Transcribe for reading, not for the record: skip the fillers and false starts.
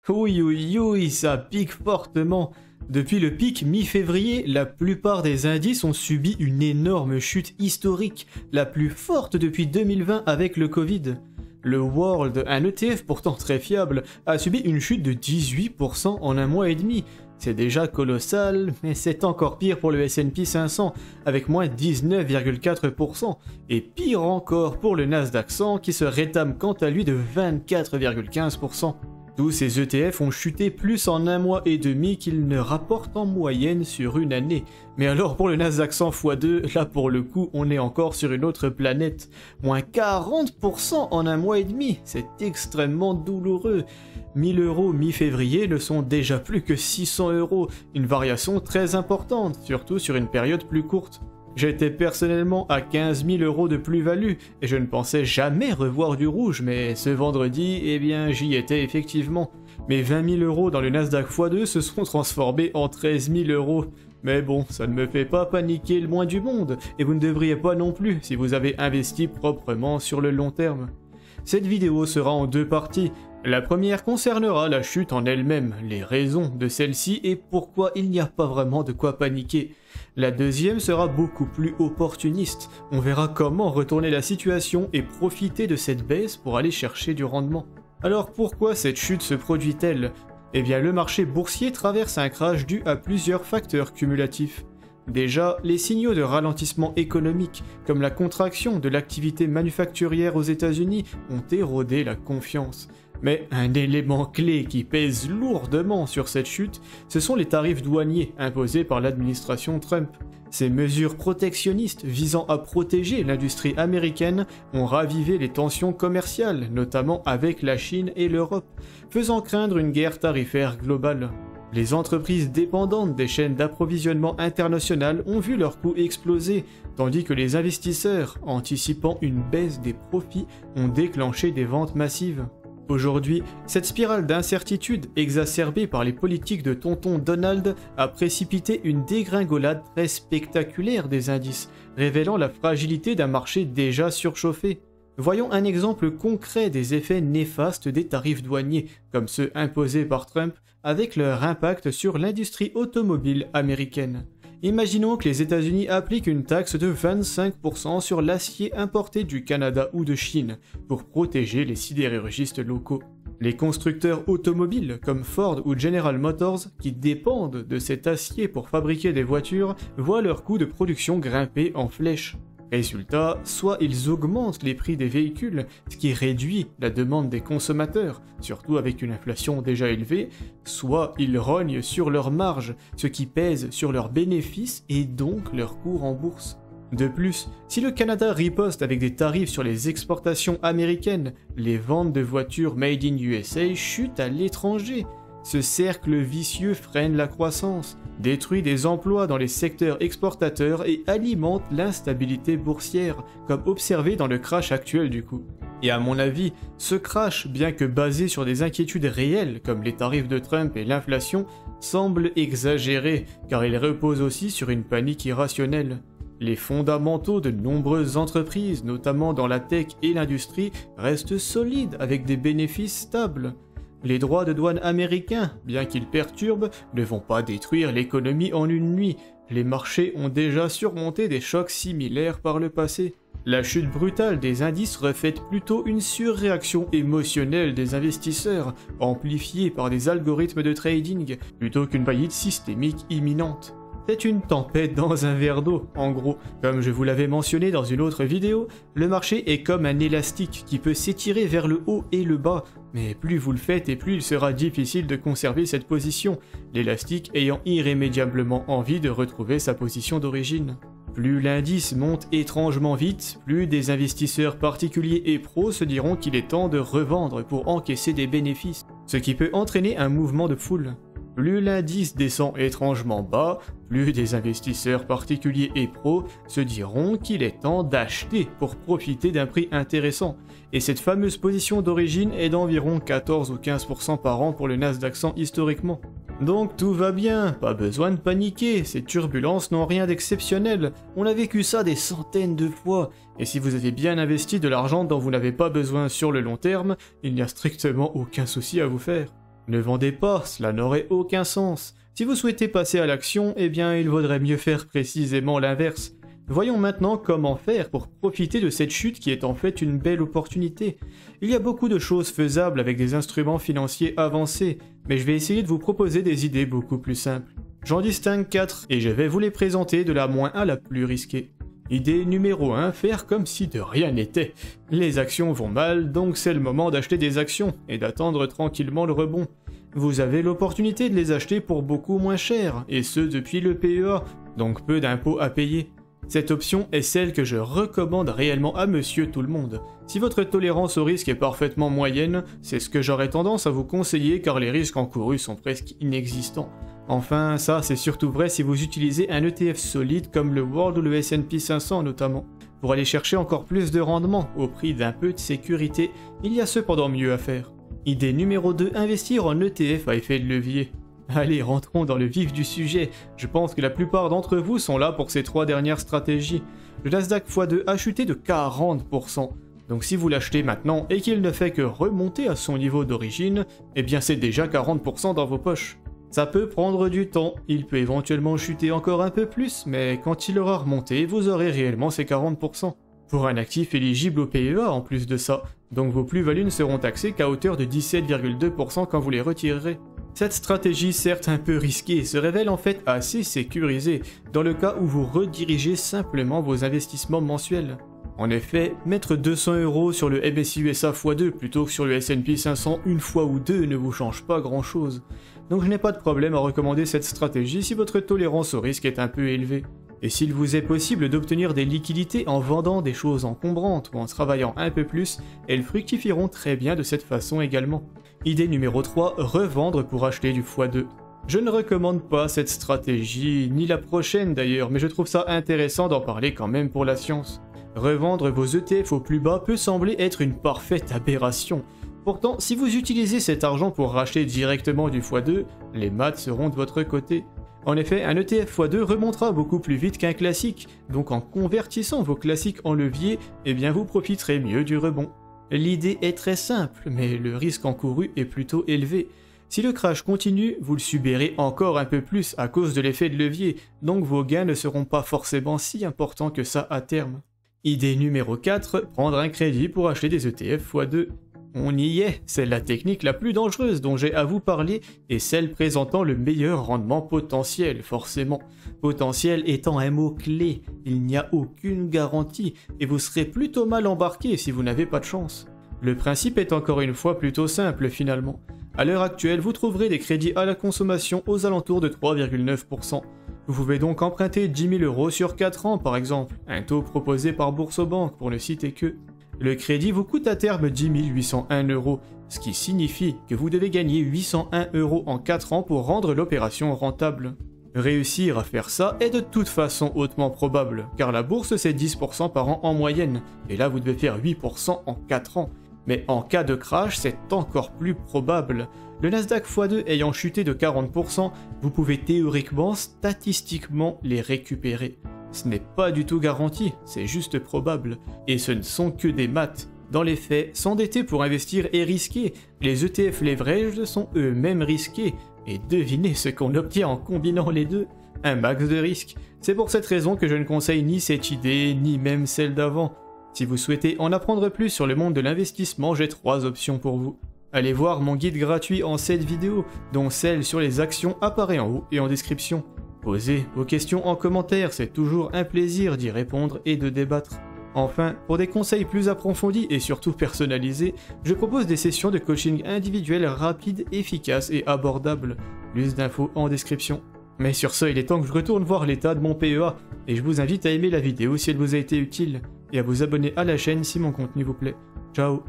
Oui, oui, oui, ça pique fortement. Depuis le pic mi-février, la plupart des indices ont subi une énorme chute historique, la plus forte depuis 2020 avec le Covid. Le World, un ETF pourtant très fiable, a subi une chute de 18% en un mois et demi. C'est déjà colossal, mais c'est encore pire pour le S&P 500, avec moins 19,4%, et pire encore pour le Nasdaq 100 qui se rétame quant à lui de 24,15%. Tous ces ETF ont chuté plus en un mois et demi qu'ils ne rapportent en moyenne sur une année. Mais alors pour le Nasdaq 100 x2, là pour le coup on est encore sur une autre planète. Moins 40% en un mois et demi, c'est extrêmement douloureux. 1000 € mi-février ne sont déjà plus que 600 €, une variation très importante, surtout sur une période plus courte. J'étais personnellement à 15 000 € de plus-value et je ne pensais jamais revoir du rouge, mais ce vendredi, eh bien j'y étais effectivement. Mes 20 000 € dans le Nasdaq x2 se sont transformés en 13 000 €. Mais bon, ça ne me fait pas paniquer le moins du monde, et vous ne devriez pas non plus si vous avez investi proprement sur le long terme. Cette vidéo sera en deux parties. La première concernera la chute en elle-même, les raisons de celle-ci et pourquoi il n'y a pas vraiment de quoi paniquer. La deuxième sera beaucoup plus opportuniste. On verra comment retourner la situation et profiter de cette baisse pour aller chercher du rendement. Alors pourquoi cette chute se produit-elle ? Eh bien le marché boursier traverse un crash dû à plusieurs facteurs cumulatifs. Déjà, les signaux de ralentissement économique, comme la contraction de l'activité manufacturière aux États-Unis, ont érodé la confiance. Mais un élément clé qui pèse lourdement sur cette chute, ce sont les tarifs douaniers imposés par l'administration Trump. Ces mesures protectionnistes visant à protéger l'industrie américaine ont ravivé les tensions commerciales, notamment avec la Chine et l'Europe, faisant craindre une guerre tarifaire globale. Les entreprises dépendantes des chaînes d'approvisionnement internationales ont vu leurs coûts exploser, tandis que les investisseurs, anticipant une baisse des profits, ont déclenché des ventes massives. Aujourd'hui, cette spirale d'incertitude exacerbée par les politiques de tonton Donald a précipité une dégringolade très spectaculaire des indices, révélant la fragilité d'un marché déjà surchauffé. Voyons un exemple concret des effets néfastes des tarifs douaniers, comme ceux imposés par Trump, avec leur impact sur l'industrie automobile américaine. Imaginons que les États-Unis appliquent une taxe de 25% sur l'acier importé du Canada ou de Chine pour protéger les sidérurgistes locaux. Les constructeurs automobiles comme Ford ou General Motors, qui dépendent de cet acier pour fabriquer des voitures, voient leurs coûts de production grimper en flèche. Résultat, soit ils augmentent les prix des véhicules, ce qui réduit la demande des consommateurs, surtout avec une inflation déjà élevée, soit ils rognent sur leurs marges, ce qui pèse sur leurs bénéfices et donc leurs cours en bourse. De plus, si le Canada riposte avec des tarifs sur les exportations américaines, les ventes de voitures made in USA chutent à l'étranger. Ce cercle vicieux freine la croissance, détruit des emplois dans les secteurs exportateurs et alimente l'instabilité boursière, comme observé dans le crash actuel du coup. Et à mon avis, ce crash, bien que basé sur des inquiétudes réelles comme les tarifs de Trump et l'inflation, semble exagéré, car il repose aussi sur une panique irrationnelle. Les fondamentaux de nombreuses entreprises, notamment dans la tech et l'industrie, restent solides avec des bénéfices stables. Les droits de douane américains, bien qu'ils perturbent, ne vont pas détruire l'économie en une nuit. Les marchés ont déjà surmonté des chocs similaires par le passé. La chute brutale des indices reflète plutôt une surréaction émotionnelle des investisseurs, amplifiée par des algorithmes de trading, plutôt qu'une faillite systémique imminente. C'est une tempête dans un verre d'eau, en gros. Comme je vous l'avais mentionné dans une autre vidéo, le marché est comme un élastique qui peut s'étirer vers le haut et le bas, mais plus vous le faites et plus il sera difficile de conserver cette position, l'élastique ayant irrémédiablement envie de retrouver sa position d'origine. Plus l'indice monte étrangement vite, plus des investisseurs particuliers et pros se diront qu'il est temps de revendre pour encaisser des bénéfices, ce qui peut entraîner un mouvement de foule. Plus l'indice descend étrangement bas, plus des investisseurs particuliers et pros se diront qu'il est temps d'acheter pour profiter d'un prix intéressant. Et cette fameuse position d'origine est d'environ 14 ou 15% par an pour le Nasdaq 100 historiquement. Donc tout va bien, pas besoin de paniquer, ces turbulences n'ont rien d'exceptionnel, on a vécu ça des centaines de fois, et si vous avez bien investi de l'argent dont vous n'avez pas besoin sur le long terme, il n'y a strictement aucun souci à vous faire. Ne vendez pas, cela n'aurait aucun sens. Si vous souhaitez passer à l'action, eh bien il vaudrait mieux faire précisément l'inverse. Voyons maintenant comment faire pour profiter de cette chute qui est en fait une belle opportunité. Il y a beaucoup de choses faisables avec des instruments financiers avancés, mais je vais essayer de vous proposer des idées beaucoup plus simples. J'en distingue 4 et je vais vous les présenter de la moins à la plus risquée. Idée numéro 1, faire comme si de rien n'était. Les actions vont mal, donc c'est le moment d'acheter des actions et d'attendre tranquillement le rebond. Vous avez l'opportunité de les acheter pour beaucoup moins cher, et ce depuis le PEA, donc peu d'impôts à payer. Cette option est celle que je recommande réellement à monsieur tout le monde. Si votre tolérance au risque est parfaitement moyenne, c'est ce que j'aurais tendance à vous conseiller car les risques encourus sont presque inexistants. Enfin, ça c'est surtout vrai si vous utilisez un ETF solide comme le World ou le S&P 500 notamment. Pour aller chercher encore plus de rendement au prix d'un peu de sécurité, il y a cependant mieux à faire. Idée numéro 2, investir en ETF à effet de levier. Allez, rentrons dans le vif du sujet. Je pense que la plupart d'entre vous sont là pour ces 3 dernières stratégies. Le Nasdaq x2 a chuté de 40%. Donc si vous l'achetez maintenant et qu'il ne fait que remonter à son niveau d'origine, eh bien c'est déjà 40% dans vos poches. Ça peut prendre du temps, il peut éventuellement chuter encore un peu plus, mais quand il aura remonté, vous aurez réellement ces 40%. Pour un actif éligible au PEA en plus de ça, donc vos plus-values ne seront taxées qu'à hauteur de 17,2% quand vous les retirerez. Cette stratégie, certes un peu risquée, se révèle en fait assez sécurisée, dans le cas où vous redirigez simplement vos investissements mensuels. En effet, mettre 200 € sur le MSCI USA x2 plutôt que sur le S&P 500 une fois ou deux ne vous change pas grand chose. Donc je n'ai pas de problème à recommander cette stratégie si votre tolérance au risque est un peu élevée. Et s'il vous est possible d'obtenir des liquidités en vendant des choses encombrantes ou en travaillant un peu plus, elles fructifieront très bien de cette façon également. Idée numéro 3, revendre pour acheter du x2. Je ne recommande pas cette stratégie, ni la prochaine d'ailleurs, mais je trouve ça intéressant d'en parler quand même pour la science. Revendre vos ETF au plus bas peut sembler être une parfaite aberration. Pourtant, si vous utilisez cet argent pour racheter directement du x2, les maths seront de votre côté. En effet, un ETF x2 remontera beaucoup plus vite qu'un classique, donc en convertissant vos classiques en levier, eh bien vous profiterez mieux du rebond. L'idée est très simple, mais le risque encouru est plutôt élevé. Si le crash continue, vous le subirez encore un peu plus à cause de l'effet de levier, donc vos gains ne seront pas forcément si importants que ça à terme. Idée numéro 4, prendre un crédit pour acheter des ETF x2. On y est, c'est la technique la plus dangereuse dont j'ai à vous parler et celle présentant le meilleur rendement potentiel, forcément. Potentiel étant un mot clé, il n'y a aucune garantie et vous serez plutôt mal embarqué si vous n'avez pas de chance. Le principe est encore une fois plutôt simple finalement. À l'heure actuelle, vous trouverez des crédits à la consommation aux alentours de 3,9%. Vous pouvez donc emprunter 10 000 € sur 4 ans par exemple, un taux proposé par Boursorama pour ne citer que. Le crédit vous coûte à terme 10 801 €, ce qui signifie que vous devez gagner 801 € en 4 ans pour rendre l'opération rentable. Réussir à faire ça est de toute façon hautement probable, car la bourse c'est 10% par an en moyenne, et là vous devez faire 8% en 4 ans. Mais en cas de crash, c'est encore plus probable. Le Nasdaq x2 ayant chuté de 40%, vous pouvez théoriquement, statistiquement les récupérer. Ce n'est pas du tout garanti, c'est juste probable. Et ce ne sont que des maths. Dans les faits, s'endetter pour investir est risqué. Les ETF leveraged sont eux-mêmes risqués. Et devinez ce qu'on obtient en combinant les deux. Un max de risque. C'est pour cette raison que je ne conseille ni cette idée, ni même celle d'avant. Si vous souhaitez en apprendre plus sur le monde de l'investissement, j'ai 3 options pour vous. Allez voir mon guide gratuit en 7 vidéos, dont celle sur les actions apparaît en haut et en description. Posez vos questions en commentaire, c'est toujours un plaisir d'y répondre et de débattre. Enfin, pour des conseils plus approfondis et surtout personnalisés, je propose des sessions de coaching individuel rapides, efficaces et abordables. Plus d'infos en description. Mais sur ce, il est temps que je retourne voir l'état de mon PEA, et je vous invite à aimer la vidéo si elle vous a été utile, et à vous abonner à la chaîne si mon contenu vous plaît. Ciao.